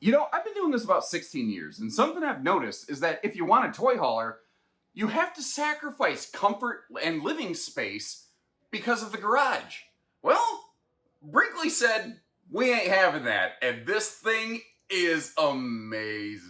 You know, I've been doing this about 16 years, and something I've noticed is that if you want a toy hauler, you have to sacrifice comfort and living space because of the garage. Well, Brinkley said, we ain't having that, and this thing is amazing.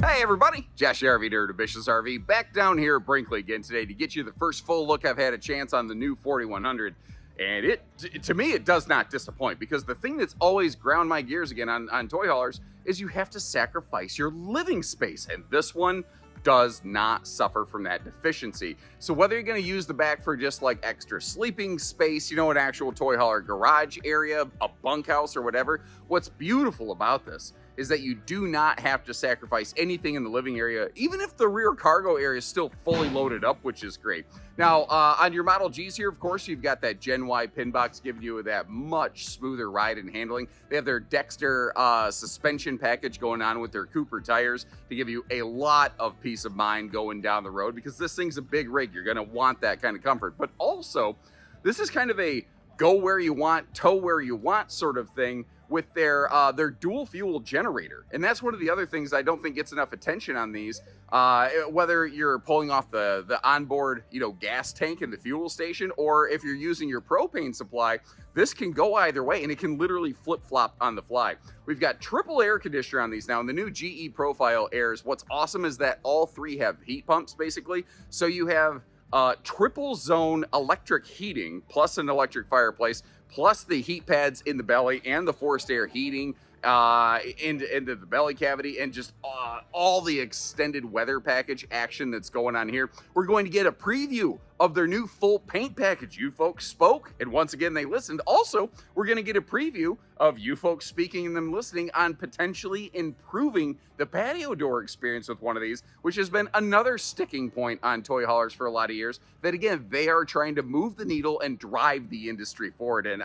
Hey everybody, Josh RV Dirt Ambitious RV, back down here at Brinkley again today to get you the first full look I've had a chance on the new 4100. And to me, it does not disappoint, because the thing that's always ground my gears again on toy haulers is you have to sacrifice your living space, and this one does not suffer from that deficiency. So whether you're going to use the back for just like extra sleeping space, you know, an actual toy hauler garage area, a bunkhouse or whatever, what's beautiful about this is that you do not have to sacrifice anything in the living area, even if the rear cargo area is still fully loaded up, which is great. Now, on your Model Gs here, of course, you've got that Gen Y pin box giving you that much smoother ride and handling. They have their Dexter suspension package going on with their Cooper tires to give you a lot of peace of mind going down the road, because this thing's a big rig. You're gonna want that kind of comfort. But also, this is kind of a go where you want, tow where you want sort of thing with their dual fuel generator. And that's one of the other things I don't think gets enough attention on these. Whether you're pulling off the onboard, you know, gas tank in the fuel station, or if you're using your propane supply, this can go either way, and it can literally flip-flop on the fly. We've got triple air conditioner on these now, and the new GE Profile Airs. What's awesome is that all three have heat pumps, basically. So you have triple zone electric heating, plus an electric fireplace, plus the heat pads in the belly and the forced air heating into the belly cavity, and just all the extended weather package action that's going on here. We're going to get a preview of their new full paint package. You folks spoke, and once again they listened. Also, we're going to get a preview of you folks speaking and them listening on potentially improving the patio door experience with one of these, which has been another sticking point on toy haulers for a lot of years, that again, they are trying to move the needle and drive the industry forward. And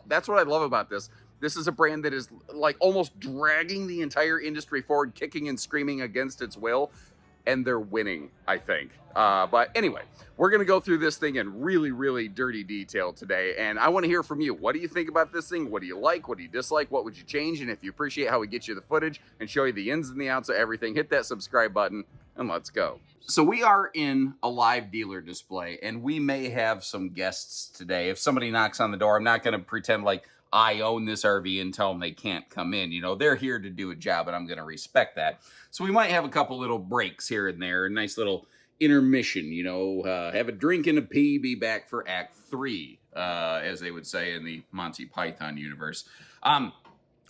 that's what I love about this. This is a brand that is like almost dragging the entire industry forward, kicking and screaming against its will, and they're winning, I think. But anyway, we're going to go through this thing in really, really dirty detail today, and I want to hear from you. What do you think about this thing? What do you like? What do you dislike? What would you change? And if you appreciate how we get you the footage and show you the ins and the outs of everything, hit that subscribe button, and let's go. So we are in a live dealer display, and we may have some guests today. If somebody knocks on the door, I'm not going to pretend like I own this RV and tell them they can't come in. You know, they're here to do a job, and I'm going to respect that. So we might have a couple little breaks here and there, a nice little intermission, you know, have a drink and a pee, be back for Act 3, as they would say in the Monty Python universe.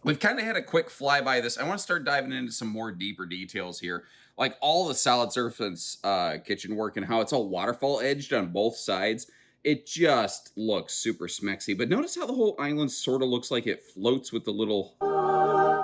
We've kind of had a quick flyby of this. I want to start diving into some more deeper details here, like all the solid surface kitchen work and how it's all waterfall edged on both sides. It just looks super smexy. But notice how the whole island sort of looks like it floats with the little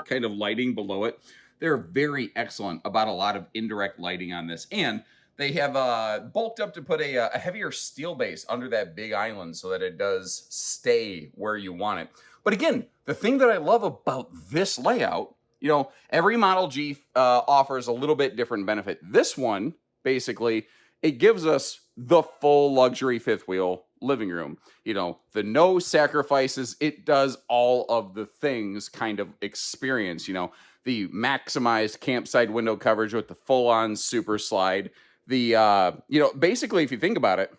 kind of lighting below it. They're very excellent about a lot of indirect lighting on this. And they have bulked up to put a heavier steel base under that big island so that it does stay where you want it. But again, the thing that I love about this layout, you know, every Model G offers a little bit different benefit. This one, basically, it gives us the full luxury fifth wheel living room. You know, the no sacrifices, it does all of the things kind of experience. You know, the maximized campsite window coverage with the full-on super slide. The, you know, basically, if you think about it,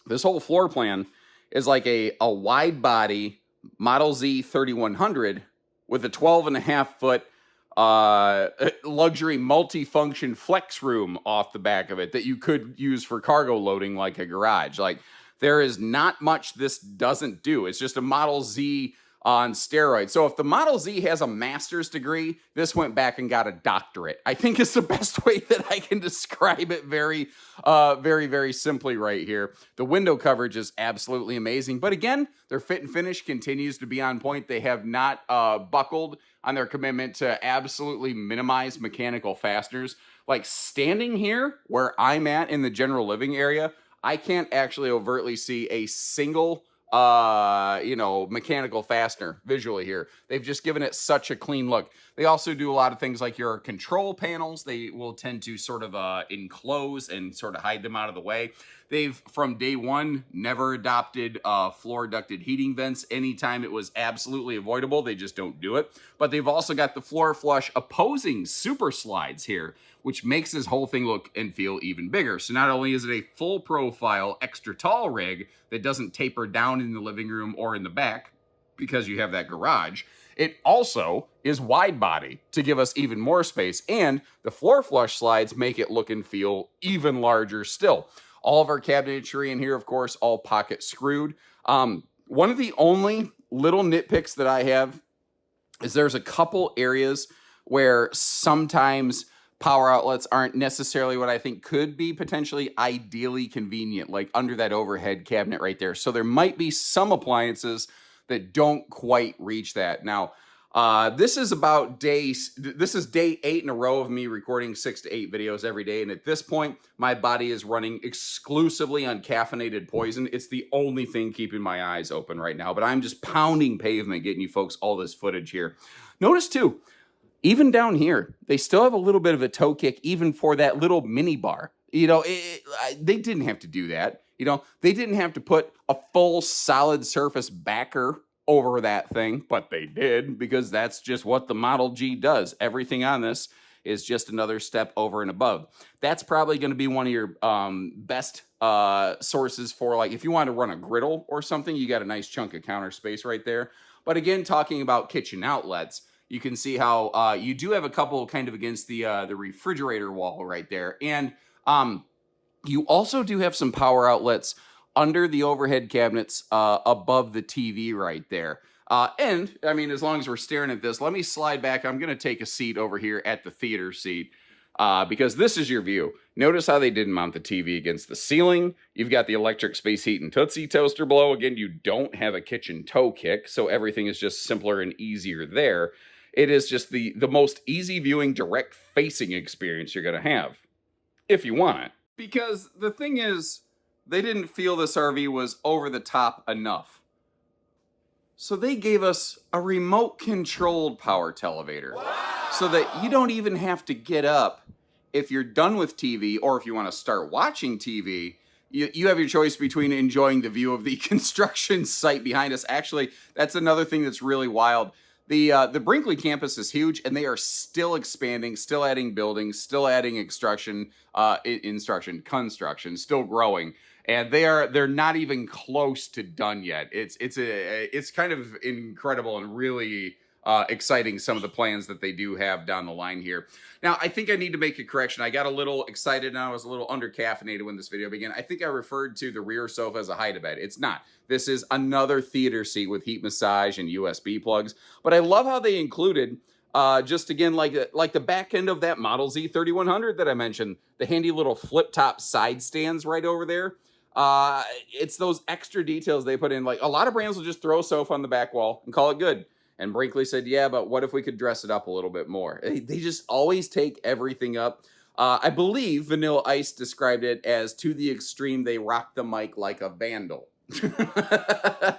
this whole floor plan is like a wide body Model Z 3100 with a 12.5-foot luxury multi-function flex room off the back of it that you could use for cargo loading like a garage. Like, there is not much this doesn't do. It's just a Model Z on steroids. So if the Model Z has a master's degree, this went back and got a doctorate. I think is the best way that I can describe it very, very simply right here. The window coverage is absolutely amazing. But again, their fit and finish continues to be on point. They have not buckled on their commitment to absolutely minimize mechanical fasteners. Like, standing here where I'm at in the general living area, I can't actually overtly see a single you know, mechanical fastener visually here. They've just given it such a clean look. They also do a lot of things like your control panels. They will tend to sort of enclose and sort of hide them out of the way. They've, from day one, never adopted floor ducted heating vents. Anytime it was absolutely avoidable, they just don't do it. But they've also got the floor flush opposing super slides here, which makes this whole thing look and feel even bigger. So not only is it a full profile, extra tall rig that doesn't taper down in the living room or in the back because you have that garage, it also is wide body to give us even more space. And the floor flush slides make it look and feel even larger still. All of our cabinetry in here, of course, all pocket screwed. One of the only little nitpicks that I have is there's a couple areas where sometimes power outlets aren't necessarily what I think could be potentially ideally convenient, like under that overhead cabinet right there. So there might be some appliances that don't quite reach that. Now, this is day 8 in a row of me recording 6 to 8 videos every day. And at this point, my body is running exclusively on caffeinated poison. It's the only thing keeping my eyes open right now, but I'm just pounding pavement, getting you folks all this footage here. Notice too, even down here, they still have a little bit of a toe kick, even for that little mini bar. You know, they didn't have to do that. You know, they didn't have to put a full solid surface backer over that thing, but they did, because that's just what the Model G does. Everything on this is just another step over and above. That's probably going to be one of your best sources for, like, if you want to run a griddle or something, you got a nice chunk of counter space right there. But again, talking about kitchen outlets, you can see how you do have a couple kind of against the refrigerator wall right there. And you also do have some power outlets under the overhead cabinets above the TV right there. And, I mean, as long as we're staring at this, let me slide back. I'm going to take a seat over here at the theater seat because this is your view. Notice how they didn't mount the TV against the ceiling. You've got the electric space heat and Tootsie toaster below. Again, you don't have a kitchen toe kick, so everything is just simpler and easier there. It is just the most easy viewing, direct facing experience you're going to have, if you want it. Because the thing is, they didn't feel this RV was over the top enough. So they gave us a remote controlled power televator. Wow. So that you don't even have to get up if you're done with TV, or if you want to start watching TV. You have your choice between enjoying the view of the construction site behind us. Actually, that's another thing that's really wild. The Brinkley campus is huge, and they are still expanding, still adding buildings, still adding construction, still growing. And they're not even close to done yet. It's kind of incredible and really exciting, some of the plans that they do have down the line here. Now, I think I need to make a correction. I got a little excited and I was a little under-caffeinated when this video began. I think I referred to the rear sofa as a hide-a-bed. It's not. This is another theater seat with heat massage and USB plugs. But I love how they included, just again, like the back end of that Model Z 3100 that I mentioned, the handy little flip-top side stands right over there. It's those extra details they put in. Like, a lot of brands will just throw a sofa on the back wall and call it good. And Brinkley said, yeah, but what if we could dress it up a little bit more? They just always take everything up. I believe Vanilla Ice described it as, to the extreme, they rock the mic like a vandal. To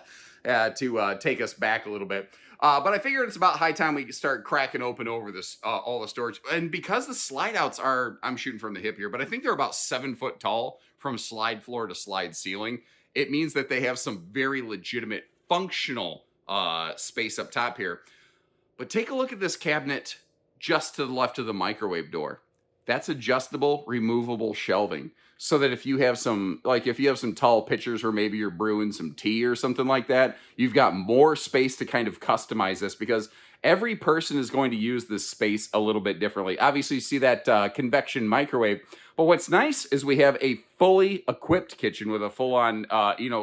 take us back a little bit. But I figured it's about high time we start cracking open over this all the storage. And because the slide outs are, I'm shooting from the hip here, but I think they're about 7 foot tall from slide floor to slide ceiling. It means that they have some very legitimate functional space up top here. But take a look at this cabinet just to the left of the microwave door. That's adjustable, removable shelving. So that if you have some tall pitchers where maybe you're brewing some tea or something like that, you've got more space to kind of customize this, because every person is going to use this space a little bit differently. Obviously, you see that convection microwave. But what's nice is we have a fully equipped kitchen with a full-on,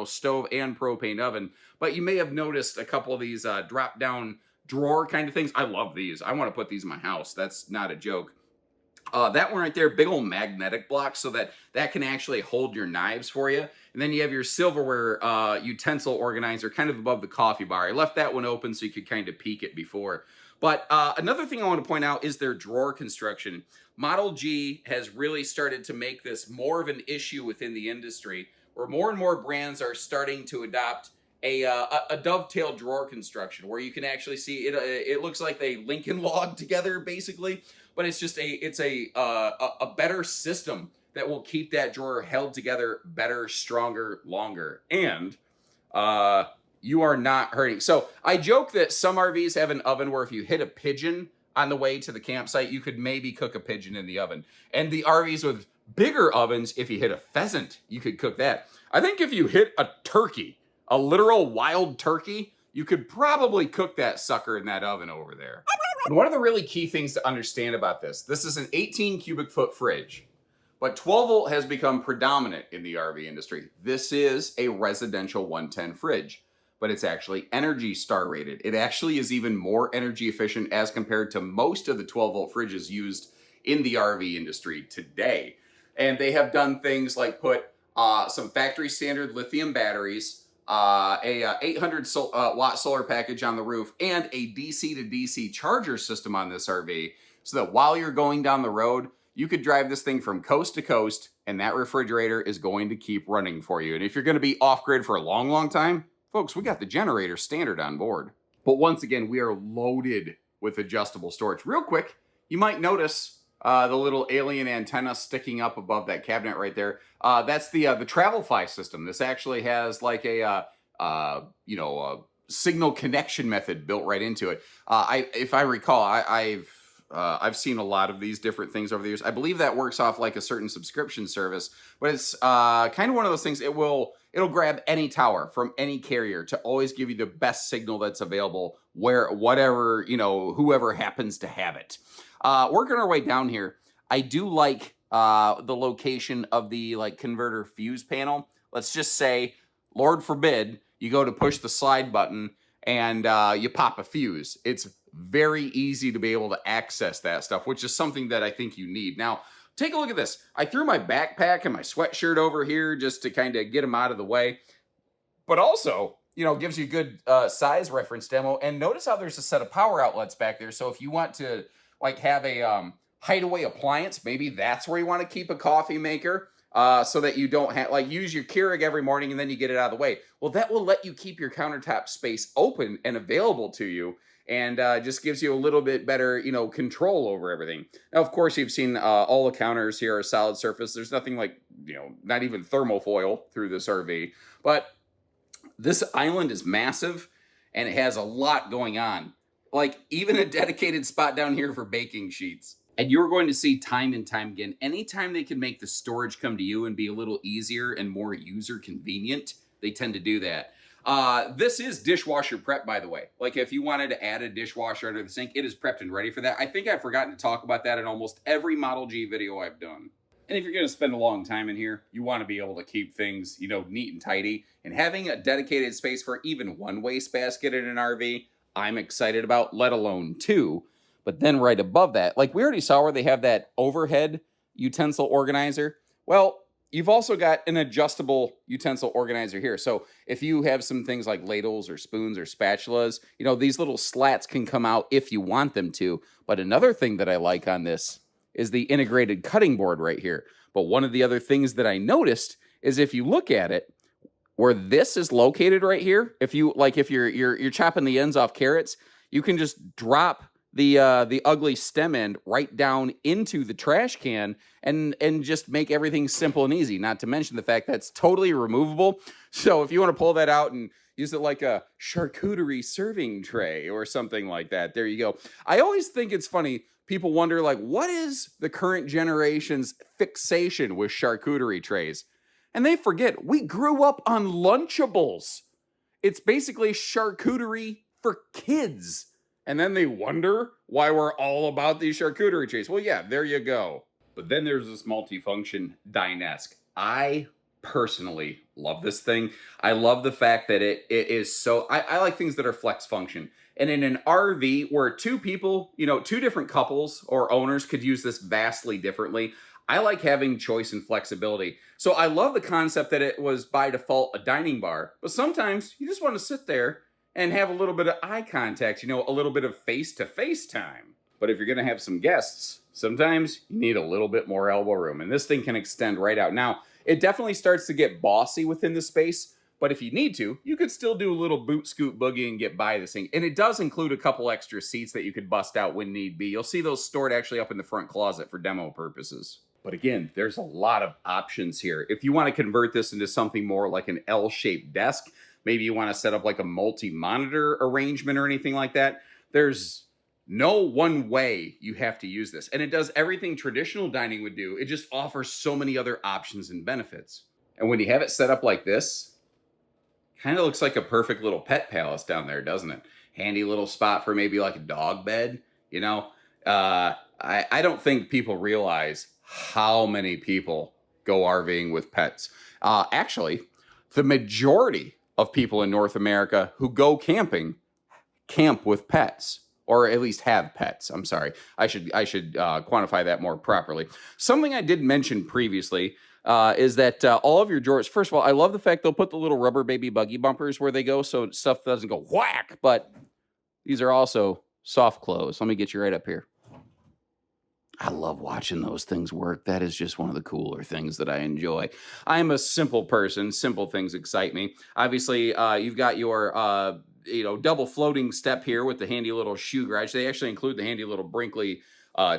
stove and propane oven. But you may have noticed a couple of these drop-down drawer kind of things. I love these. I want to put these in my house. That's not a joke. That one right there, big old magnetic block, so that can actually hold your knives for you. And then you have your silverware utensil organizer kind of above the coffee bar. I left that one open so you could kind of peek it before. But another thing I want to point out is their drawer construction. Model G has really started to make this more of an issue within the industry, where more and more brands are starting to adopt a dovetail drawer construction, where you can actually see it. It looks like they Lincoln log together, basically, but it's just a better system that will keep that drawer held together better, stronger, longer. And you are not hurting. So I joke that some RVs have an oven where if you hit a pigeon on the way to the campsite, you could maybe cook a pigeon in the oven. And the RVs with bigger ovens, if you hit a pheasant, you could cook that. I think if you hit a turkey, a literal wild turkey, you could probably cook that sucker in that oven over there. And one of the really key things to understand about this is an 18 cubic foot fridge, but 12 volt has become predominant in the RV industry. This is a residential 110 fridge, but it's actually Energy Star rated. It actually is even more energy efficient as compared to most of the 12 volt fridges used in the RV industry today. And they have done things like put some factory standard lithium batteries, a 800 watt solar package on the roof, and a DC to DC charger system on this RV, so that while you're going down the road, you could drive this thing from coast to coast, and that refrigerator is going to keep running for you. And if you're going to be off grid for a long, long time, folks, we got the generator standard on board. But once again, we are loaded with adjustable storage. Real quick, you might notice the little alien antenna sticking up above that cabinet right there. That's the TravelFi system. This actually has like a signal connection method built right into it. If I recall, I've seen a lot of these different things over the years. I believe that works off like a certain subscription service, but it's kind of one of those things. It'll grab any tower from any carrier to always give you the best signal that's available whoever happens to have it. Working our way down here, I do like the location of the converter fuse panel. Let's just say, Lord forbid, you go to push the slide button and you pop a fuse. It's very easy to be able to access that stuff, which is something that I think you need. Now, take a look at this. I threw my backpack and my sweatshirt over here just to kind of get them out of the way, but also, gives you good size reference demo. And notice how there's a set of power outlets back there. So if you want to have a hideaway appliance, maybe that's where you want to keep a coffee maker, so that you don't have use your Keurig every morning and then you get it out of the way. Well, that will let you keep your countertop space open and available to you, and just gives you a little bit better, control over everything. Now, of course, you've seen all the counters here are solid surface. There's nothing not even thermofoil through this RV, but this island is massive and it has a lot going on. Even a dedicated spot down here for baking sheets. And you're going to see time and time again, anytime they can make the storage come to you and be a little easier and more user convenient, they tend to do that. This is dishwasher prep, by the way. If you wanted to add a dishwasher under the sink, it is prepped and ready for that. I think I've forgotten to talk about that in almost every Model G video I've done. And if you're going to spend a long time in here, you want to be able to keep things, neat and tidy. And having a dedicated space for even one wastebasket in an RV, I'm excited about, let alone two. But then right above that, we already saw where they have that overhead utensil organizer. Well, you've also got an adjustable utensil organizer here. So if you have some things like ladles or spoons or spatulas, these little slats can come out if you want them to. But another thing that I like on this is the integrated cutting board right here. But one of the other things that I noticed is if you look at it, where this is located right here, if you're chopping the ends off carrots, you can just drop the ugly stem end right down into the trash can and just make everything simple and easy. Not to mention the fact that it's totally removable. So if you want to pull that out and use it like a charcuterie serving tray or something like that, there you go. I always think it's funny. People wonder, what is the current generation's fixation with charcuterie trays? And they forget, we grew up on Lunchables. It's basically charcuterie for kids. And then they wonder why we're all about these charcuterie trays. Well, yeah, there you go. But then there's this multifunction Dinesk. I personally love this thing. I love the fact that it is so... I like things that are flex function. And in an RV where two people, two different couples or owners could use this vastly differently, I like having choice and flexibility. So I love the concept that it was by default a dining bar. But sometimes you just want to sit there and have a little bit of eye contact, a little bit of face-to-face time. But if you're going to have some guests, sometimes you need a little bit more elbow room, and this thing can extend right out. Now, it definitely starts to get bossy within the space, but if you need to, you could still do a little boot scoot boogie and get by this thing. And it does include a couple extra seats that you could bust out when need be. You'll see those stored actually up in the front closet for demo purposes. But again, there's a lot of options here. If you want to convert this into something more like an L-shaped desk, maybe you want to set up like a multi-monitor arrangement or anything like that, there's no one way you have to use this. And it does everything traditional dining would do. It just offers so many other options and benefits. And when you have it set up like this, kind of looks like a perfect little pet palace down there, doesn't it? Handy little spot for maybe like a dog bed, you know? I don't think people realize how many people go RVing with pets. Actually, the majority of people in North America who go camping camp with pets, or at least have pets. I'm sorry. I should quantify that more properly. Something I did mention previously is that all of your drawers, first of all, I love the fact they'll put the little rubber baby buggy bumpers where they go so stuff doesn't go whack, but these are also soft close. Let me get you right up here. I love watching those things work. That is just one of the cooler things that I enjoy. I'm a simple person. Simple things excite me. Obviously, you've got your double floating step here with the handy little shoe garage. They actually include the handy little Brinkley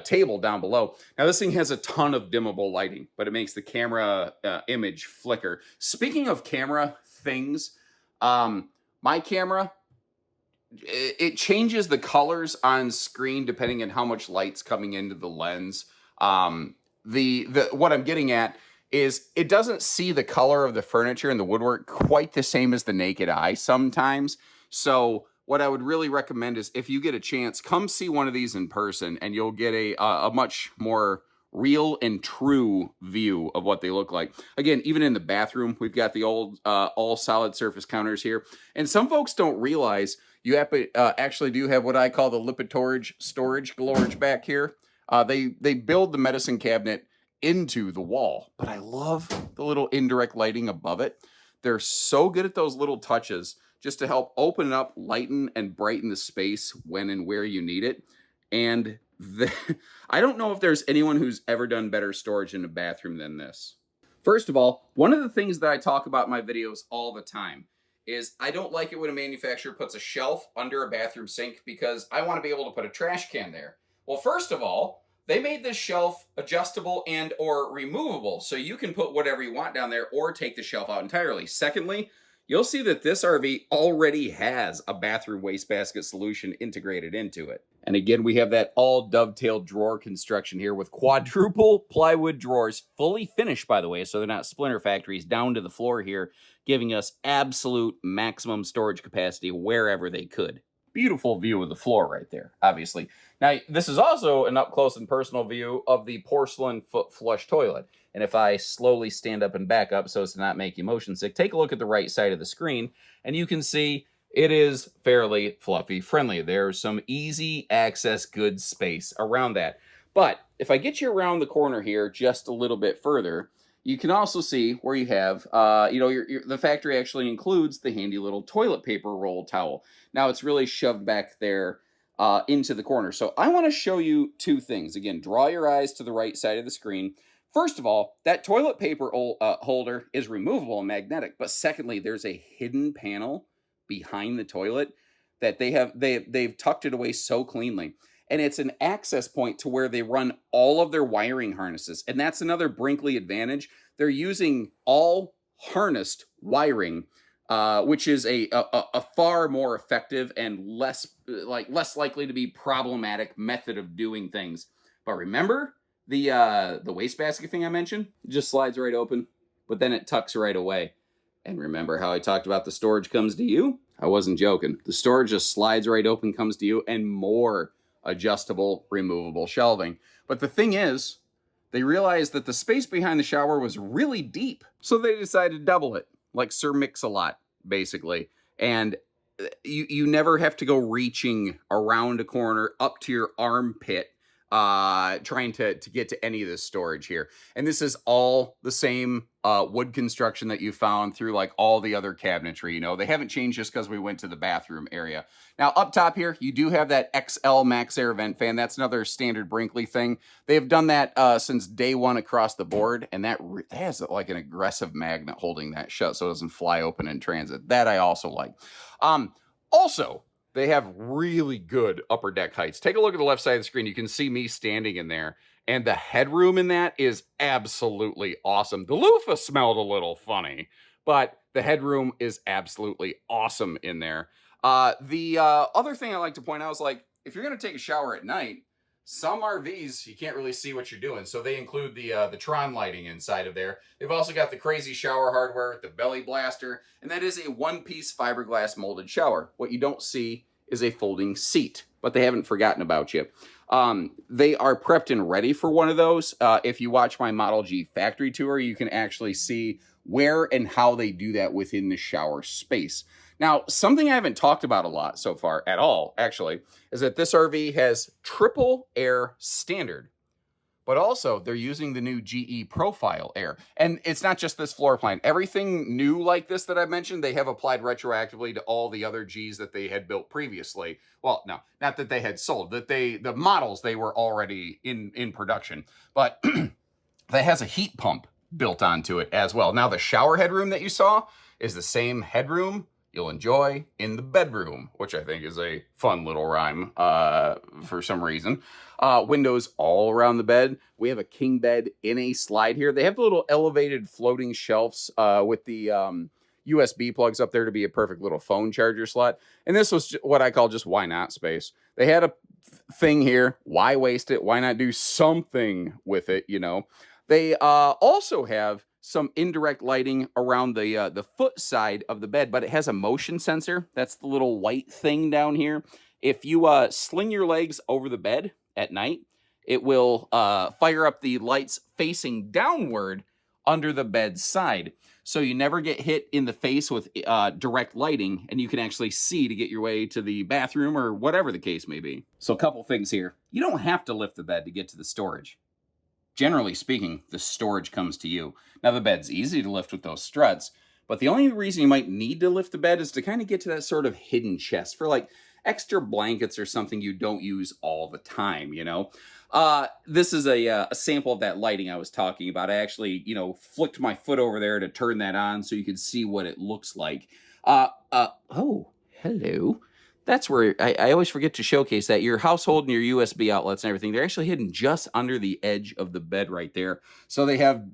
table down below. Now, this thing has a ton of dimmable lighting, but it makes the camera image flicker. Speaking of camera things, my camera, it changes the colors on screen depending on how much light's coming into the lens. What I'm getting at is it doesn't see the color of the furniture and the woodwork quite the same as the naked eye sometimes. So what I would really recommend is if you get a chance, come see one of these in person and you'll get a much more real and true view of what they look like. Again, even in the bathroom, we've got the old all solid surface counters here. And some folks don't realize you have actually do have what I call the Lipitorage storage glorage back here. They build the medicine cabinet into the wall, but I love the little indirect lighting above it. They're so good at those little touches just to help open up, lighten, and brighten the space when and where you need it. And I don't know if there's anyone who's ever done better storage in a bathroom than this. First of all, one of the things that I talk about in my videos all the time is I don't like it when a manufacturer puts a shelf under a bathroom sink because I want to be able to put a trash can there. Well, first of all, they made this shelf adjustable and or removable, so you can put whatever you want down there or take the shelf out entirely. Secondly, you'll see that this RV already has a bathroom wastebasket solution integrated into it. And again, we have that all dovetailed drawer construction here with quadruple plywood drawers, fully finished, by the way, so they're not splinter factories, down to the floor here, giving us absolute maximum storage capacity wherever they could. Beautiful view of the floor right there, obviously. Now, this is also an up-close and personal view of the porcelain foot flush toilet. And if I slowly stand up and back up so as to not make you motion sick, take a look at the right side of the screen, and you can see it is fairly fluffy friendly. There's some easy access good space around that. But if I get you around the corner here just a little bit further, you can also see where you have, the factory actually includes the handy little toilet paper roll towel. Now it's really shoved back there into the corner. So I want to show you two things. Again, draw your eyes to the right side of the screen. First of all, that toilet paper holder is removable and magnetic. But secondly, there's a hidden panel behind the toilet that they've tucked it away so cleanly. And it's an access point to where they run all of their wiring harnesses. And that's another Brinkley advantage. They're using all harnessed wiring, which is a far more effective and less likely to be problematic method of doing things. But remember the wastebasket thing I mentioned? It just slides right open, but then it tucks right away. And remember how I talked about the storage comes to you? I wasn't joking. The storage just slides right open, comes to you, and more adjustable, removable shelving. But the thing is, they realized that the space behind the shower was really deep. So they decided to double it, like Sir Mix-a-Lot, basically. And you never have to go reaching around a corner up to your armpit trying to get to any of this storage here. And this is all the same wood construction that you found through like all the other cabinetry. You know, they haven't changed just because we went to the bathroom area. Now up top here, you do have that XL Max Air vent fan. That's another standard Brinkley thing. They've done that since day one across the board. And that has like an aggressive magnet holding that shut so it doesn't fly open in transit. That I also like. Also, they have really good upper deck heights. Take a look at the left side of the screen. You can see me standing in there. And the headroom in that is absolutely awesome. The loofah smelled a little funny, but the headroom is absolutely awesome in there. The other thing I like to point out is, like, if you're going to take a shower at night, some RVs you can't really see what you're doing, so they include the Tron lighting inside of there. They've also got the crazy shower hardware, the belly blaster, and that is a one-piece fiberglass molded shower. What you don't see is a folding seat, but they haven't forgotten about you. They are prepped and ready for one of those. If you watch my Model G factory tour, you can actually see where and how they do that within the shower space. Now, something I haven't talked about a lot so far at all, actually, is that this RV has triple air standard, but also they're using the new GE Profile Air. And it's not just this floor plan. Everything new like this that I mentioned, they have applied retroactively to all the other Gs that they had built previously. Well, no, not that they had sold, that the models, they were already in production. But that has a heat pump built onto it as well. Now, the shower headroom that you saw is the same headroom you'll enjoy in the bedroom, which I think is a fun little rhyme for some reason. Windows all around the bed. We have a king bed in a slide here. They have the little elevated floating shelves with the USB plugs up there to be a perfect little phone charger slot. And this was what I call just why not space. They had a thing here. Why waste it? Why not do something with it, you know? They also have some indirect lighting around the foot side of the bed, but it has a motion sensor. That's the little white thing down here. If you sling your legs over the bed at night, it will fire up the lights facing downward under the bed's side. So you never get hit in the face with direct lighting, and you can actually see to get your way to the bathroom or whatever the case may be. So a couple things here. You don't have to lift the bed to get to the storage. Generally speaking, the storage comes to you. Now, the bed's easy to lift with those struts, but the only reason you might need to lift the bed is to kind of get to that sort of hidden chest for like extra blankets or something you don't use all the time, you know? This is a sample of that lighting I was talking about. I actually, flicked my foot over there to turn that on so you could see what it looks like. Oh, hello. That's where I always forget to showcase that your household and your USB outlets and everything, they're actually hidden just under the edge of the bed right there. So they have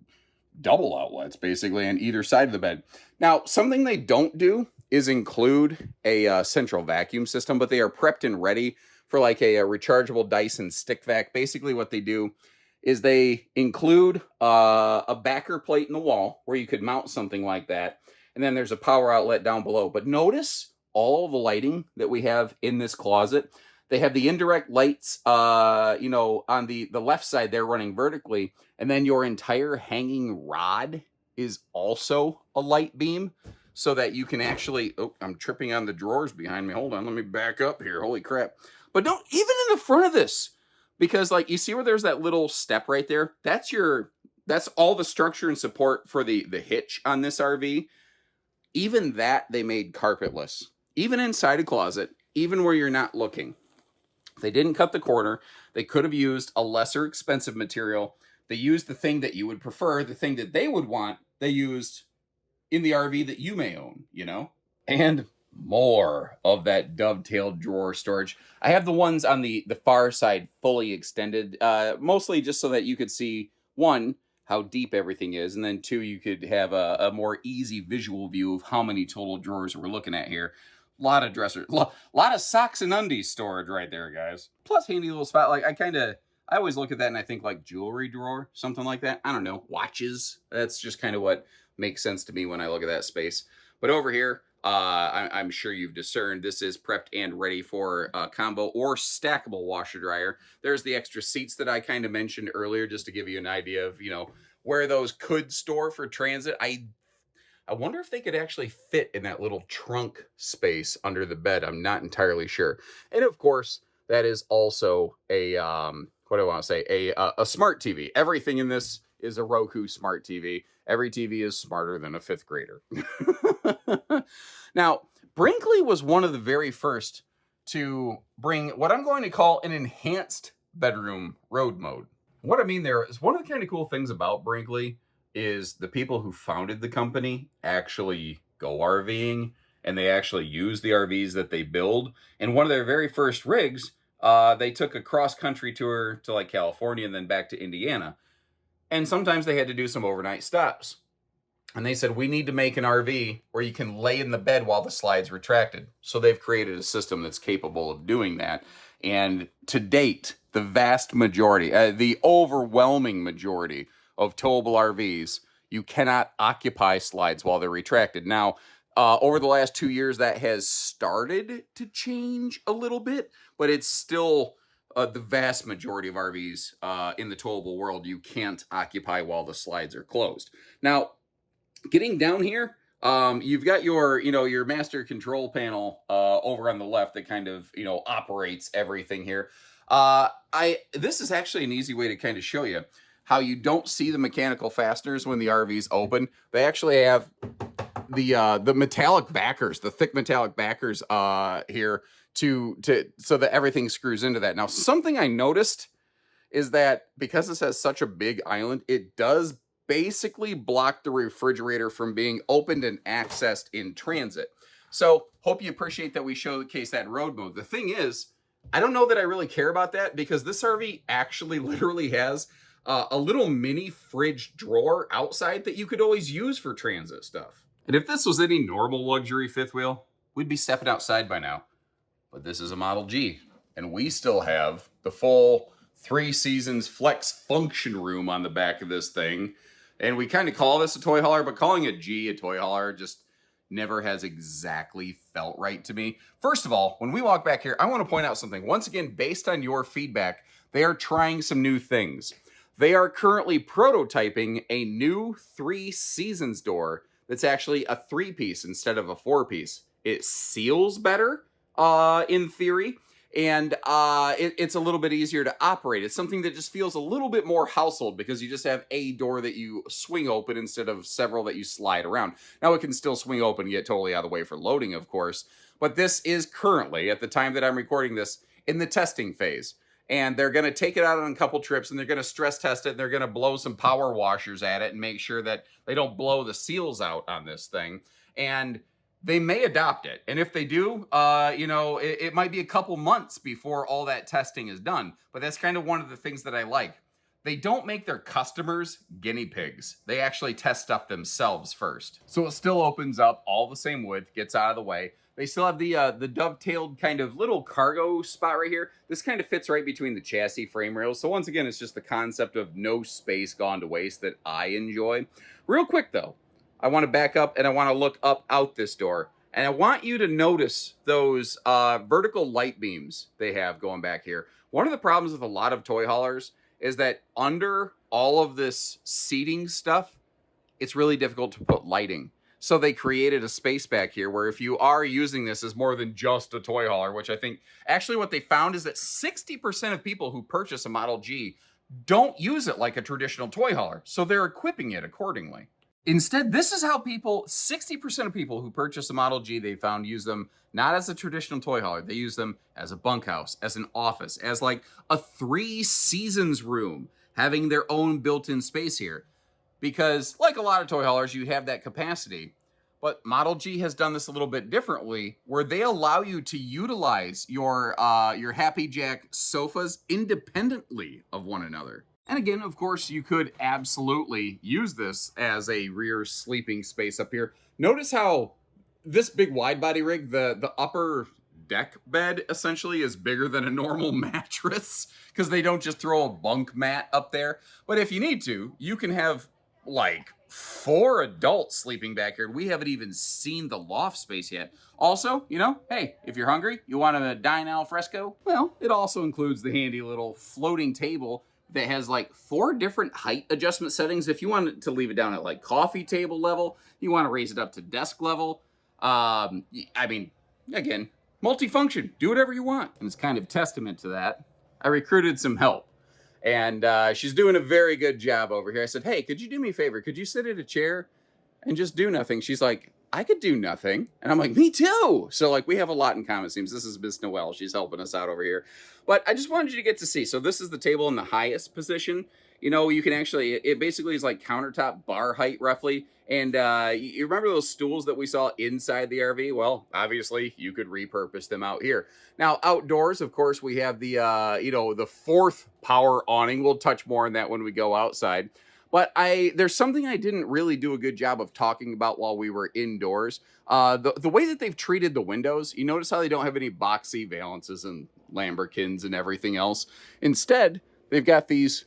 double outlets basically on either side of the bed. Now, something they don't do is include a central vacuum system, but they are prepped and ready for like a rechargeable Dyson stick vac. Basically what they do is they include a backer plate in the wall where you could mount something like that. And then there's a power outlet down below. But notice all the lighting that we have in this closet. They have the indirect lights, on the left side, they're running vertically. And then your entire hanging rod is also a light beam so that you can actually, I'm tripping on the drawers behind me. Hold on, let me back up here. Holy crap. But don't, even in the front of this, because like you see where there's that little step right there? That's all the structure and support for the hitch on this RV. Even that they made carpetless. Even inside a closet, even where you're not looking. They didn't cut the corner. They could have used a lesser expensive material. They used the thing that you would prefer, the thing that they would want, they used in the RV that you may own, And more of that dovetailed drawer storage. I have the ones on the far side fully extended, mostly just so that you could see, one, how deep everything is, and then two, you could have a more easy visual view of how many total drawers we're looking at here. A lot of dressers, a lot of socks and undies storage right there, guys. Plus, handy little spot. Like, I always look at that and I think like jewelry drawer, something like that. I don't know, watches. That's just kind of what makes sense to me when I look at that space. But over here, I'm sure you've discerned this is prepped and ready for combo or stackable washer dryer. There's the extra seats that I kind of mentioned earlier, just to give you an idea of, where those could store for transit. I wonder if they could actually fit in that little trunk space under the bed. I'm not entirely sure. And of course, that is also a, a smart TV. Everything in this is a Roku smart TV. Every TV is smarter than a fifth grader. Now, Brinkely was one of the very first to bring what I'm going to call an enhanced bedroom road mode. What I mean there is one of the kind of cool things about Brinkely is the people who founded the company actually go RVing and they actually use the RVs that they build. And one of their very first rigs they took a cross-country tour to like California and then back to Indiana. And sometimes they had to do some overnight stops. And they said, we need to make an RV where you can lay in the bed while the slide's retracted. So they've created a system that's capable of doing that. And to date, the vast majority, the overwhelming majority of towable RVs, you cannot occupy slides while they're retracted. Now, over the last 2 years, that has started to change a little bit, but it's still the vast majority of RVs in the towable world, you can't occupy while the slides are closed. Now, getting down here, you've got your, your master control panel over on the left that kind of, operates everything here. This is actually an easy way to kind of show you how you don't see the mechanical fasteners when the RV's open. They actually have the metallic backers, the thick metallic backers here so that everything screws into that. Now, something I noticed is that because this has such a big island, it does basically block the refrigerator from being opened and accessed in transit. So hope you appreciate that we showcase that in road mode. The thing is, I don't know that I really care about that because this RV actually literally has a little mini fridge drawer outside that you could always use for transit stuff. And if this was any normal luxury fifth wheel, we'd be stepping outside by now. But this is a Model G, and we still have the full 3 Seasons flex function room on the back of this thing. And we kind of call this a toy hauler, but calling a G a toy hauler just never has exactly felt right to me. First of all, when we walk back here, I want to point out something. Once again, based on your feedback, they are trying some new things. They are currently prototyping a new 3 Seasons door that's actually a 3-piece instead of a 4-piece. It seals better, in theory, and it's a little bit easier to operate. It's something that just feels a little bit more household because you just have a door that you swing open instead of several that you slide around. Now, it can still swing open and get totally out of the way for loading, of course, but this is currently, at the time that I'm recording this, in the testing phase. And they're going to take it out on a couple trips, and they're going to stress test it, and they're going to blow some power washers at it and make sure that they don't blow the seals out on this thing. And they may adopt it. And if they do, it might be a couple months before all that testing is done. But that's kind of one of the things that I like. They don't make their customers guinea pigs. They actually test stuff themselves first. So it still opens up all the same width, gets out of the way. They still have the dovetailed kind of little cargo spot right here. This kind of fits right between the chassis frame rails. So once again, it's just the concept of no space gone to waste that I enjoy. Real quick though, I want to back up and I want to look up out this door. And I want you to notice those vertical light beams they have going back here. One of the problems with a lot of toy haulers is that under all of this seating stuff, it's really difficult to put lighting. So they created a space back here where if you are using this as more than just a toy hauler, which I think actually what they found is that 60% of people who purchase a Model G don't use it like a traditional toy hauler. So they're equipping it accordingly. Instead, this is how 60% of people who purchase a Model G, they found use them not as a traditional toy hauler. They use them as a bunkhouse, as an office, as like a 3 Seasons room, having their own built-in space here. Because like a lot of toy haulers, you have that capacity. But Model G has done this a little bit differently, where they allow you to utilize your Happy Jack sofas independently of one another. And again, of course, you could absolutely use this as a rear sleeping space up here. Notice how this big wide body rig, the upper deck bed essentially is bigger than a normal mattress because they don't just throw a bunk mat up there. But if you need to, you can have like 4 adults sleeping back here. We haven't even seen the loft space yet. Also, hey, if you're hungry, you want to dine al fresco? Well, it also includes the handy little floating table that has like 4 different height adjustment settings. If you want to leave it down at like coffee table level, you want to raise it up to desk level. I mean, again, multifunction, do whatever you want. And it's kind of testament to that. I recruited some help and she's doing a very good job over here. I said, hey, could you do me a favor? Could you sit at a chair and just do nothing? She's like, I could do nothing. And I'm like, me too. So like we have a lot in common, it seems. This is Miss Noel. She's helping us out over here. But I just wanted you to get to see. So this is the table in the highest position. You know, you can actually, it basically is like countertop bar height roughly. And you remember those stools that we saw inside the RV? Well, obviously you could repurpose them out here. Now outdoors, of course, we have the, you know, the fourth power awning. We'll touch more on that when we go outside. But there's something I didn't really do a good job of talking about while we were indoors. The way that they've treated the windows, you notice how they don't have any boxy valances and lambrequins and everything else. Instead, they've got these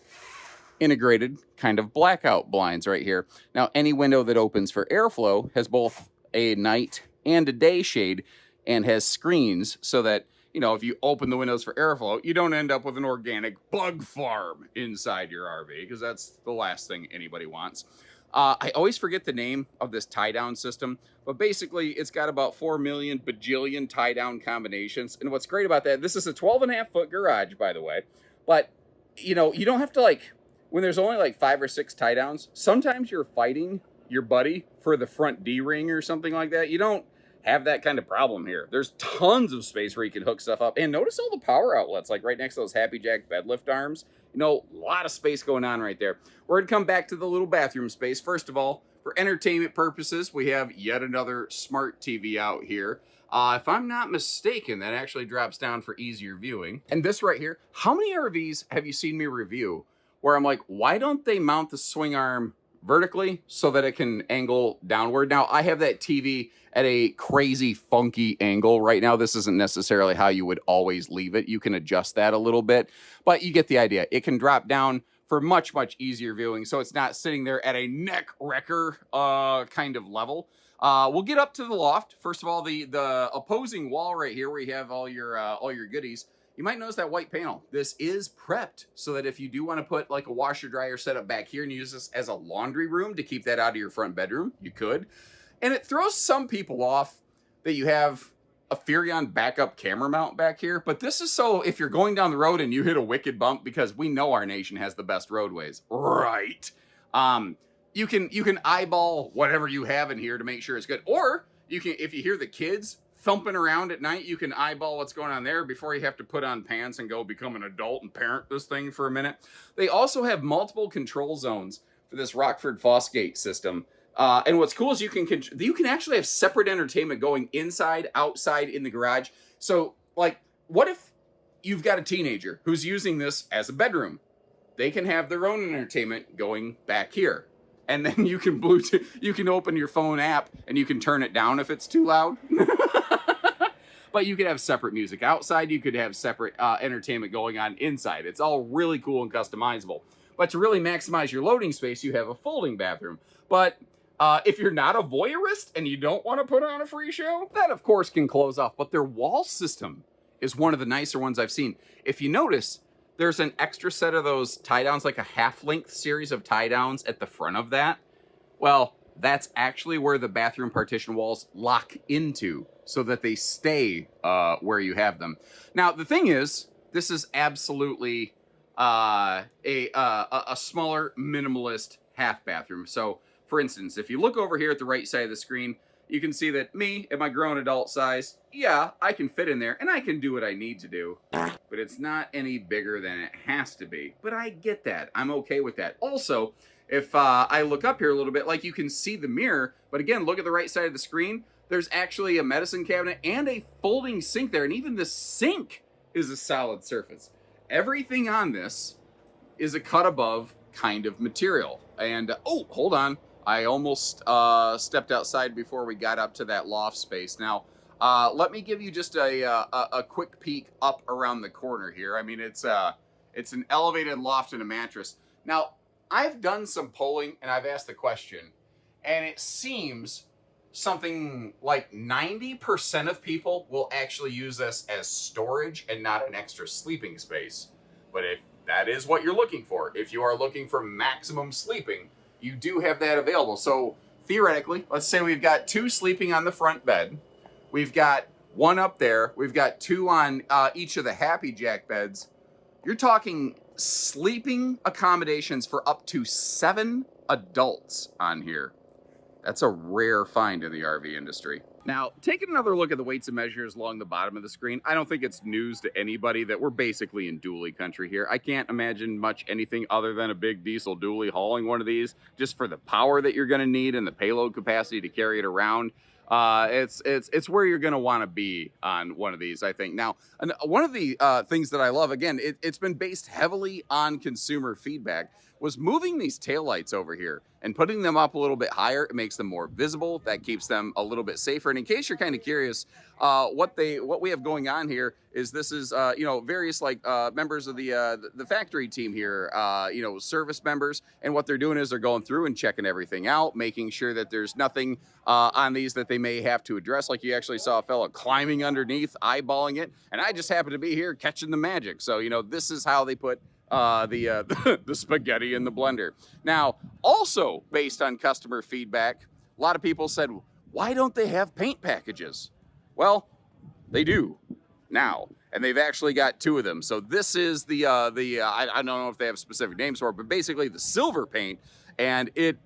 integrated kind of blackout blinds right here. Now, any window that opens for airflow has both a night and a day shade and has screens so that, you know, if you open the windows for airflow, you don't end up with an organic bug farm inside your RV, because that's the last thing anybody wants. I always forget the name of this tie-down system, but basically it's got about 4 million bajillion tie-down combinations. And what's great about that, this is a 12.5-foot garage, by the way, but, you know, you don't have to, like, when there's only like 5 or 6 tie-downs, sometimes you're fighting your buddy for the front D-ring or something like that. You don't have that kind of problem here. There's tons of space where you can hook stuff up. And notice all the power outlets, like right next to those Happy Jack bed lift arms. You know, a lot of space going on right there. We're going to come back to the little bathroom space. First of all, for entertainment purposes, we have yet another smart TV out here. If I'm not mistaken, that actually drops down for easier viewing. And this right here, how many RVs have you seen me review where I'm like, why don't they mount the swing arm vertically so that it can angle downward? Now, I have that TV at a crazy funky angle right now. This isn't necessarily how you would always leave it. You can adjust that a little bit, but you get the idea. It can drop down for much, much easier viewing, so it's not sitting there at a neck wrecker kind of level. We'll get up to the loft. First of all, the opposing wall right here where you have all your goodies. You might notice that white panel. This is prepped so that if you do want to put like a washer dryer setup back here and use this as a laundry room to keep that out of your front bedroom, you could. And it throws some people off that you have a Furrion backup camera mount back here. But this is so if you're going down the road and you hit a wicked bump, because we know our nation has the best roadways, right? You can eyeball whatever you have in here to make sure it's good. Or you can, if you hear the kids thumping around at night, you can eyeball what's going on there before you have to put on pants and go become an adult and parent this thing for a minute. They also have multiple control zones for this Rockford Fosgate system. And what's cool is you can actually have separate entertainment going inside, outside, in the garage. So, like, what if you've got a teenager who's using this as a bedroom? They can have their own entertainment going back here. And then you can open your phone app and you can turn it down if it's too loud. But you could have separate music outside. You could have separate entertainment going on inside. It's all really cool and customizable. But to really maximize your loading space, you have a folding bathroom. But if you're not a voyeurist and you don't want to put on a free show, that of course can close off. But their wall system is one of the nicer ones I've seen. If you notice, there's an extra set of those tie downs, like a half-length series of tie downs at the front of that. Well, that's actually where the bathroom partition walls lock into so that they stay where you have them. Now, the thing is, this is absolutely a smaller, minimalist half bathroom. So, for instance, if you look over here at the right side of the screen, you can see that me, at my grown adult size, yeah, I can fit in there and I can do what I need to do, but it's not any bigger than it has to be. But I get that. I'm okay with that. Also, if I look up here a little bit, like you can see the mirror, but again, look at the right side of the screen. There's actually a medicine cabinet and a folding sink there, and even the sink is a solid surface. Everything on this is a cut above kind of material. And, oh, hold on. I almost stepped outside before we got up to that loft space. Now, let me give you just a quick peek up around the corner here. I mean, it's an elevated loft and a mattress. Now, I've done some polling and I've asked the question, and it seems something like 90% of people will actually use this as storage and not an extra sleeping space. But if that is what you're looking for, if you are looking for maximum sleeping, you do have that available. So theoretically, let's say we've got 2 sleeping on the front bed. We've got 1 up there. We've got 2 on each of the Happy Jack beds. You're talking sleeping accommodations for up to 7 adults on here. That's a rare find in the RV industry. Now, taking another look at the weights and measures along the bottom of the screen, I don't think it's news to anybody that we're basically in dually country here. I can't imagine much anything other than a big diesel dually hauling one of these, just for the power that you're going to need and the payload capacity to carry it around. It's where you're going to want to be on one of these, I think. Now, one of the things that I love, again, it's been based heavily on consumer feedback, was moving these taillights over here and putting them up a little bit higher. It makes them more visible. That keeps them a little bit safer. And in case you're kind of curious, what we have going on here is this is various like members of the factory team here, service members, and what they're doing is they're going through and checking everything out, making sure that there's nothing on these that they may have to address. Like you actually saw a fella climbing underneath, eyeballing it, and I just happened to be here catching the magic. So this is how they put the spaghetti in the blender. Now, also based on customer feedback, a lot of people said, why don't they have paint packages? Well, they do now, and they've actually got two of them. So this is I don't know if they have specific names for it, but basically the silver paint, and it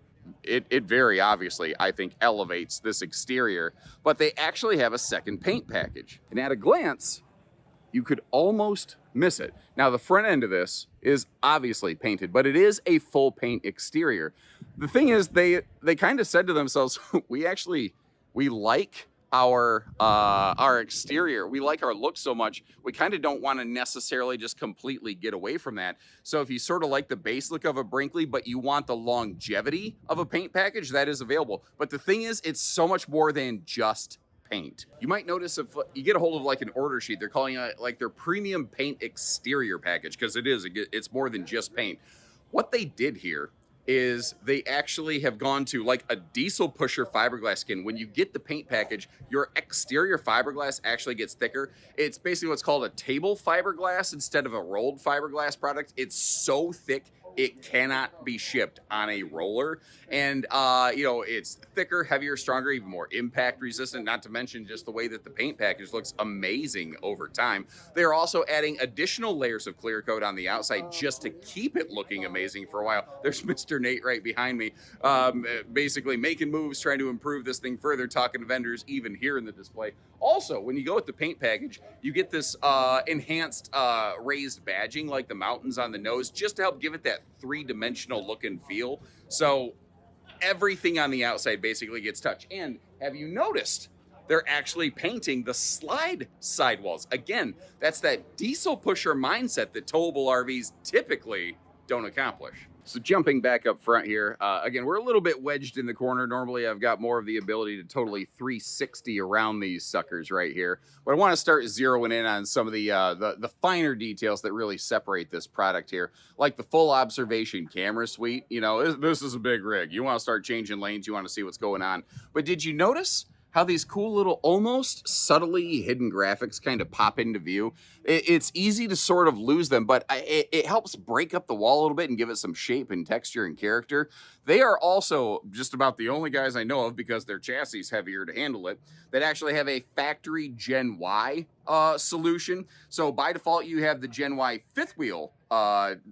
very obviously, I think, elevates this exterior, but they actually have a second paint package. And at a glance, you could almost miss it. Now, the front end of this is obviously painted, but it is a full paint exterior. The thing is, they kind of said to themselves, we like our exterior. We like our look so much, we kind of don't want to necessarily just completely get away from that. So if you sort of like the base look of a Brinkley, but you want the longevity of a paint package, that is available. But the thing is, it's so much more than just paint. You might notice if you get a hold of like an order sheet, they're calling it like their premium paint exterior package, because it's more than just paint. What they did here is they actually have gone to like a diesel pusher fiberglass skin. When you get the paint package, your exterior fiberglass actually gets thicker. It's basically what's called a table fiberglass instead of a rolled fiberglass product. It's so thick it cannot be shipped on a roller, and it's thicker, heavier, stronger, even more impact resistant, not to mention just the way that the paint package looks amazing over time. They're also adding additional layers of clear coat on the outside just to keep it looking amazing for a while. There's Mr. Nate right behind me, basically making moves, trying to improve this thing further, talking to vendors even here in the display. Also, when you go with the paint package, you get this enhanced raised badging like the mountains on the nose, just to help give it that three-dimensional look and feel. So everything on the outside basically gets touched. And have you noticed they're actually painting the slide sidewalls? Again, that's that diesel pusher mindset that towable RVs typically don't accomplish. So jumping back up front here, again, we're a little bit wedged in the corner. Normally, I've got more of the ability to totally 360 around these suckers right here. But I want to start zeroing in on some of the finer details that really separate this product here, like the full observation camera suite. This is a big rig. You want to start changing lanes. You want to see what's going on. But did you notice how these cool little almost subtly hidden graphics kind of pop into view? It's easy to sort of lose them, but it helps break up the wall a little bit and give it some shape and texture and character. They are also just about the only guys I know of, because their chassis is heavier to handle it, that actually have a factory Gen Y solution. So by default, you have the Gen Y fifth wheel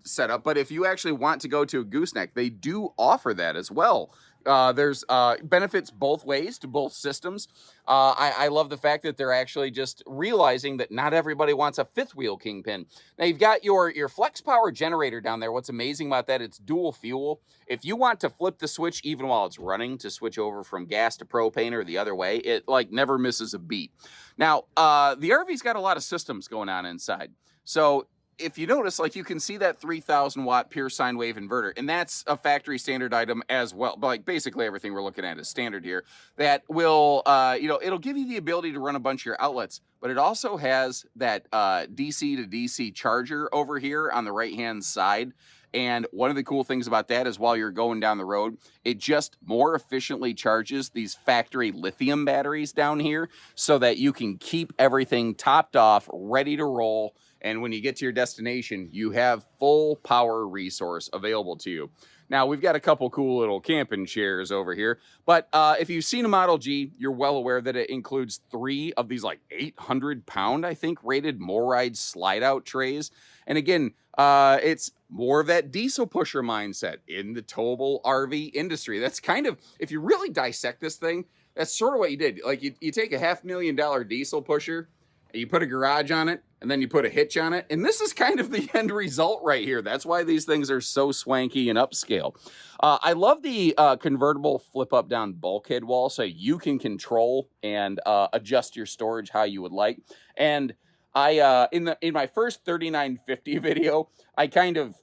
setup, but if you actually want to go to a gooseneck, they do offer that as well. There's benefits both ways to both systems. I love the fact that they're actually just realizing that not everybody wants a fifth wheel Kingpin. Now you've got your flex power generator down there. What's amazing about that, it's dual fuel. If you want to flip the switch even while it's running to switch over from gas to propane or the other way, it like never misses a beat. Now, the RV's got a lot of systems going on inside. So if you notice, like you can see that 3,000 watt pure sine wave inverter, and that's a factory standard item as well. But like basically everything we're looking at is standard here. That will, it'll give you the ability to run a bunch of your outlets, but it also has that DC to DC charger over here on the right hand side. And one of the cool things about that is while you're going down the road, it just more efficiently charges these factory lithium batteries down here so that you can keep everything topped off, ready to roll. And when you get to your destination, you have full power resource available to you. Now, we've got a couple cool little camping chairs over here, but if you've seen a Model G, you're well aware that it includes 3 of these like 800-pound, I think, rated MORryde slide-out trays. And again, it's more of that diesel pusher mindset in the towable RV industry. That's kind of, if you really dissect this thing, that's sort of what you did. Like you take a $500,000 diesel pusher, and you put a garage on it, and then you put a hitch on it. And this is kind of the end result right here. That's why these things are so swanky and upscale. I love the convertible flip up down bulkhead wall, so you can control and adjust your storage how you would like. And I in my first 3950 video, I kind of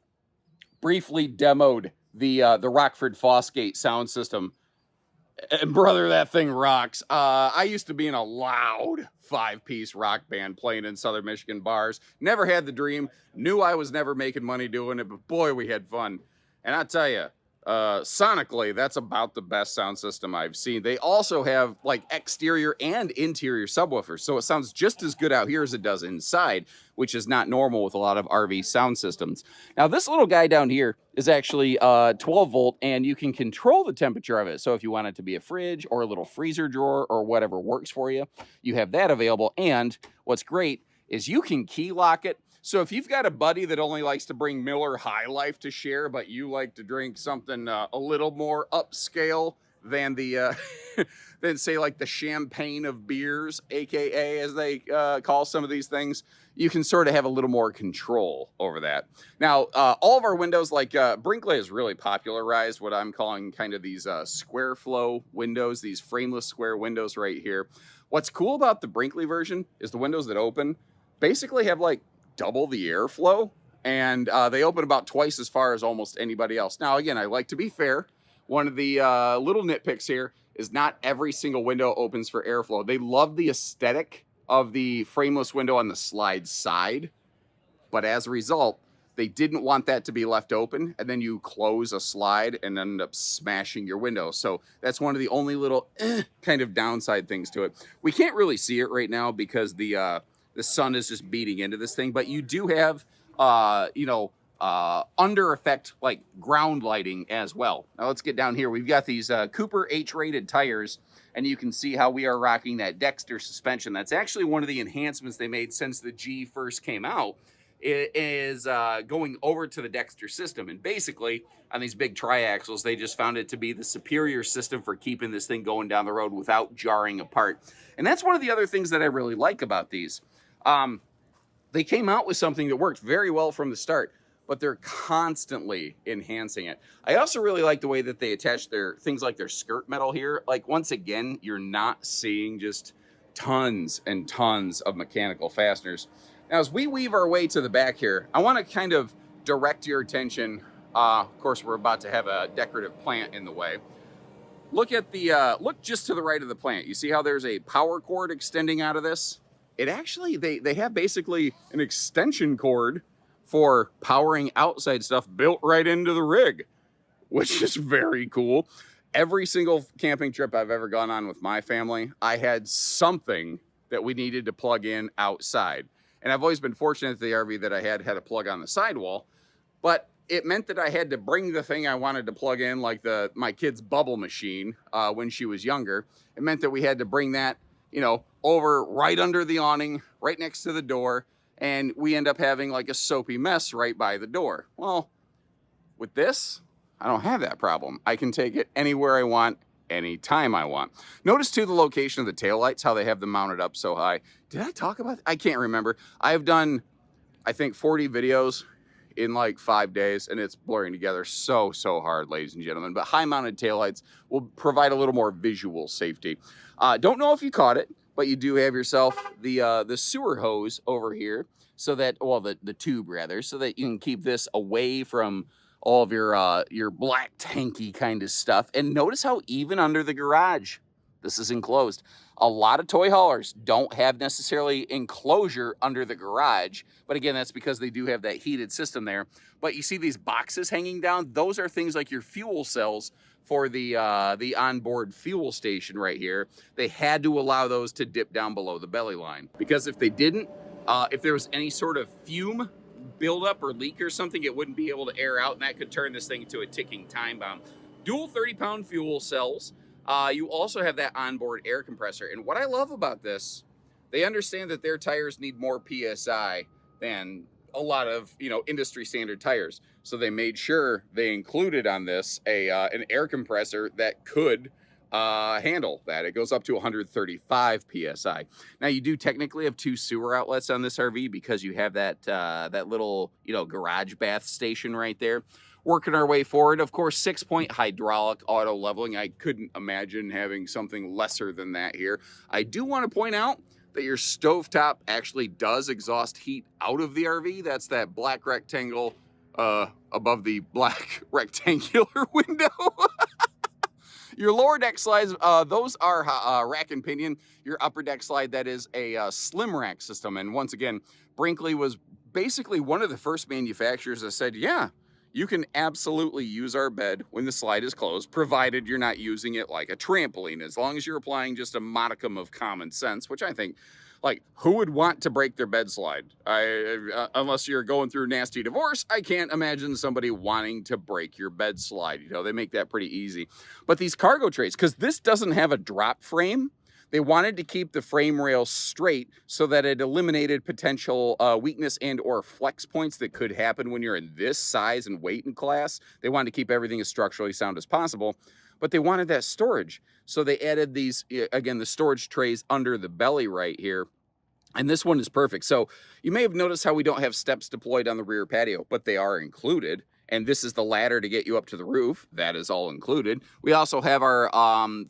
briefly demoed the Rockford Fosgate sound system. And brother, that thing rocks. I used to be in a loud 5-piece rock band playing in Southern Michigan bars. Never had the dream. Knew I was never making money doing it, but boy, we had fun. And I tell you, sonically, that's about the best sound system I've seen. They also have like exterior and interior subwoofers, so it sounds just as good out here as it does inside, which is not normal with a lot of RV sound systems. Now, this little guy down here is actually 12 volt, and you can control the temperature of it. So if you want it to be a fridge or a little freezer drawer or whatever works for you, you have that available. And what's great is you can key lock it. So if you've got a buddy that only likes to bring Miller High Life to share, but you like to drink something a little more upscale than the, than say like the champagne of beers, AKA as they call some of these things, you can sort of have a little more control over that. Now, all of our windows, like Brinkly has really popularized what I'm calling kind of these square flow windows, these frameless square windows right here. What's cool about the Brinkly version is the windows that open basically have like double the airflow, and they open about twice as far as almost anybody else. Now, again, I like to be fair. One of the little nitpicks here is not every single window opens for airflow. They love the aesthetic of the frameless window on the slide side, but as a result, they didn't want that to be left open, and then you close a slide and end up smashing your window. So that's one of the only little kind of downside things to it. We can't really see it right now because the sun is just beating into this thing, but you do have, under effect, like ground lighting as well. Now let's get down here. We've got these Cooper H-rated tires, and you can see how we are rocking that Dexter suspension. That's actually one of the enhancements they made since the G first came out. It is going over to the Dexter system, and basically on these big triaxles, they just found it to be the superior system for keeping this thing going down the road without jarring apart. And that's one of the other things that I really like about these. They came out with something that worked very well from the start, but they're constantly enhancing it. I also really like the way that they attach their things like their skirt metal here. Like, once again, you're not seeing just tons and tons of mechanical fasteners. Now, as we weave our way to the back here, I want to kind of direct your attention. Of course, we're about to have a decorative plant in the way. Look at the, look just to the right of the plant. You see how there's a power cord extending out of this? It actually, they have basically an extension cord for powering outside stuff built right into the rig, which is very cool. Every single camping trip I've ever gone on with my family, I had something that we needed to plug in outside. And I've always been fortunate that the RV that I had a plug on the sidewall, but it meant that I had to bring the thing I wanted to plug in, like my kid's bubble machine when she was younger. It meant that we had to bring that, over right under the awning, right next to the door, and we end up having like a soapy mess right by the door. Well, with this, I don't have that problem. I can take it anywhere I want, anytime I want. Notice too the location of the taillights, how they have them mounted up so high. Did I talk about that? I can't remember. I've done, I think, 40 videos in like 5 days, and it's blurring together so hard, ladies and gentlemen. But high mounted taillights will provide a little more visual safety. Don't know if you caught it, but you do have yourself the sewer hose over here, so that, well, the tube rather, so that you can keep this away from all of your black tanky kind of stuff. And notice how even under the garage, this is enclosed. A lot of toy haulers don't have necessarily enclosure under the garage, but again, that's because they do have that heated system there. But you see these boxes hanging down? Those are things like your fuel cells for the onboard fuel station right here. They had to allow those to dip down below the belly line, because if they didn't, if there was any sort of fume buildup or leak or something, it wouldn't be able to air out, and that could turn this thing into a ticking time bomb. Dual 30-pound fuel cells. You also have that onboard air compressor. And what I love about this, they understand that their tires need more PSI than a lot of, industry standard tires. So they made sure they included on this an air compressor that could handle that. It goes up to 135 PSI. Now you do technically have 2 sewer outlets on this RV because you have that little, garage bath station right there. Working our way forward, of course, 6-point hydraulic auto leveling. I couldn't imagine having something lesser than that here. I do want to point out that your stovetop actually does exhaust heat out of the RV. That's that black rectangle above the black rectangular window. Your lower deck slides, those are rack and pinion. Your upper deck slide, that is a slim rack system. And once again, Brinkely was basically one of the first manufacturers that said, yeah, you can absolutely use our bed when the slide is closed, provided you're not using it like a trampoline, as long as you're applying just a modicum of common sense, which I think, like, who would want to break their bed slide? Unless you're going through a nasty divorce, I can't imagine somebody wanting to break your bed slide. They make that pretty easy. But these cargo trays, because this doesn't have a drop frame, they wanted to keep the frame rail straight so that it eliminated potential weakness and or flex points that could happen when you're in this size and weight and class. They wanted to keep everything as structurally sound as possible, but they wanted that storage. So they added these, again, the storage trays under the belly right here. And this one is perfect. So you may have noticed how we don't have steps deployed on the rear patio, but they are included. And this is the ladder to get you up to the roof. That is all included. We also have our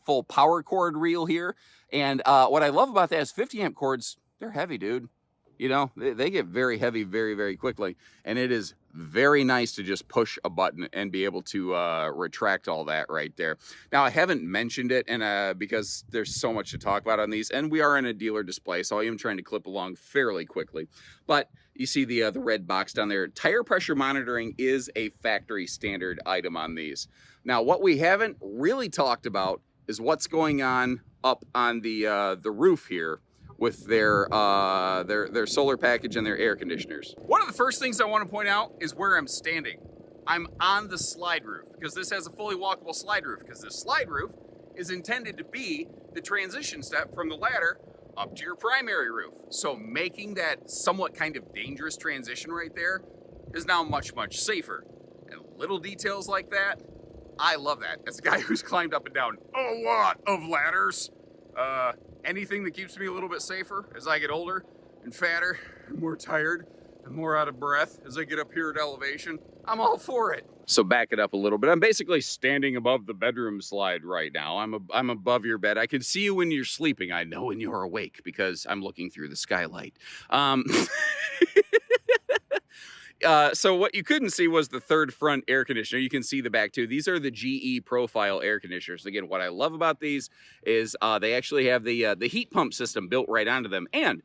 full power cord reel here. And what I love about that is 50 amp cords, they're heavy, dude. They get very heavy very, very quickly. And it is very nice to just push a button and be able to retract all that right there. Now, I haven't mentioned it because there's so much to talk about on these. And we are in a dealer display, so I am trying to clip along fairly quickly. But you see the red box down there. Tire pressure monitoring is a factory standard item on these. Now, what we haven't really talked about is what's going on up on the roof here with their solar package and their air conditioners. One of the first things I want to point out is where I'm standing. I'm on the slide roof because this has a fully walkable slide roof, because this slide roof is intended to be the transition step from the ladder up to your primary roof. So making that somewhat kind of dangerous transition right there is now much, much safer. And little details like that, I love that. As a guy who's climbed up and down a lot of ladders, anything that keeps me a little bit safer as I get older and fatter and more tired and more out of breath as I get up here at elevation, I'm all for it. So back it up a little bit. I'm basically standing above the bedroom slide right now. I'm above your bed. I can see you when you're sleeping. I know when you're awake because I'm looking through the skylight. So what you couldn't see was the third front air conditioner. You can see the back too. These are the GE profile air conditioners. Again, what I love about these is they actually have the heat pump system built right onto them. And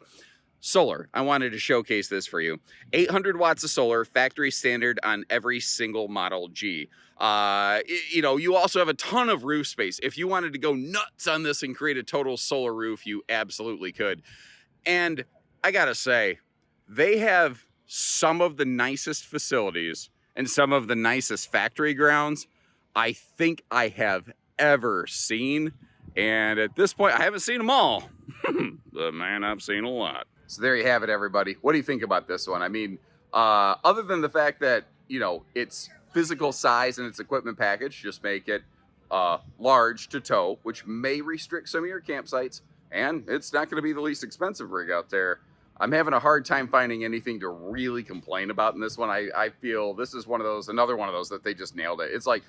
solar, I wanted to showcase this for you. 800 watts of solar, factory standard on every single Model G. You also have a ton of roof space. If you wanted to go nuts on this and create a total solar roof, you absolutely could. And I gotta say, they have some of the nicest facilities and some of the nicest factory grounds I think I have ever seen. And at this point, I haven't seen them all. But man, I've seen a lot. So there you have it, everybody. What do you think about this one? I mean, other than the fact that, its physical size and its equipment package just make it large to tow, which may restrict some of your campsites, and it's not going to be the least expensive rig out there. I'm having a hard time finding anything to really complain about in this one. I feel this is another one of those that they just nailed it. It's like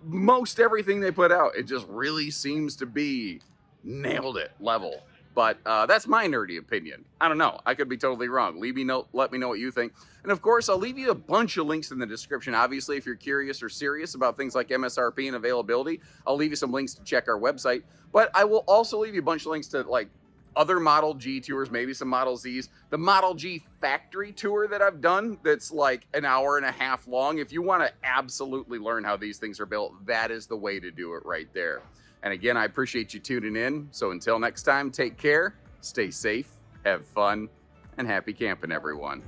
most everything they put out, it just really seems to be nailed it level. But that's my nerdy opinion. I don't know. I could be totally wrong. Let me know what you think. And of course, I'll leave you a bunch of links in the description. Obviously, if you're curious or serious about things like MSRP and availability, I'll leave you some links to check our website. But I will also leave you a bunch of links to other Model G tours, maybe some Model Zs. The Model G factory tour that I've done, that's like an hour and a half long. If you want to absolutely learn how these things are built, that is the way to do it right there. And again, I appreciate you tuning in. So until next time, take care, stay safe, have fun, and happy camping, everyone.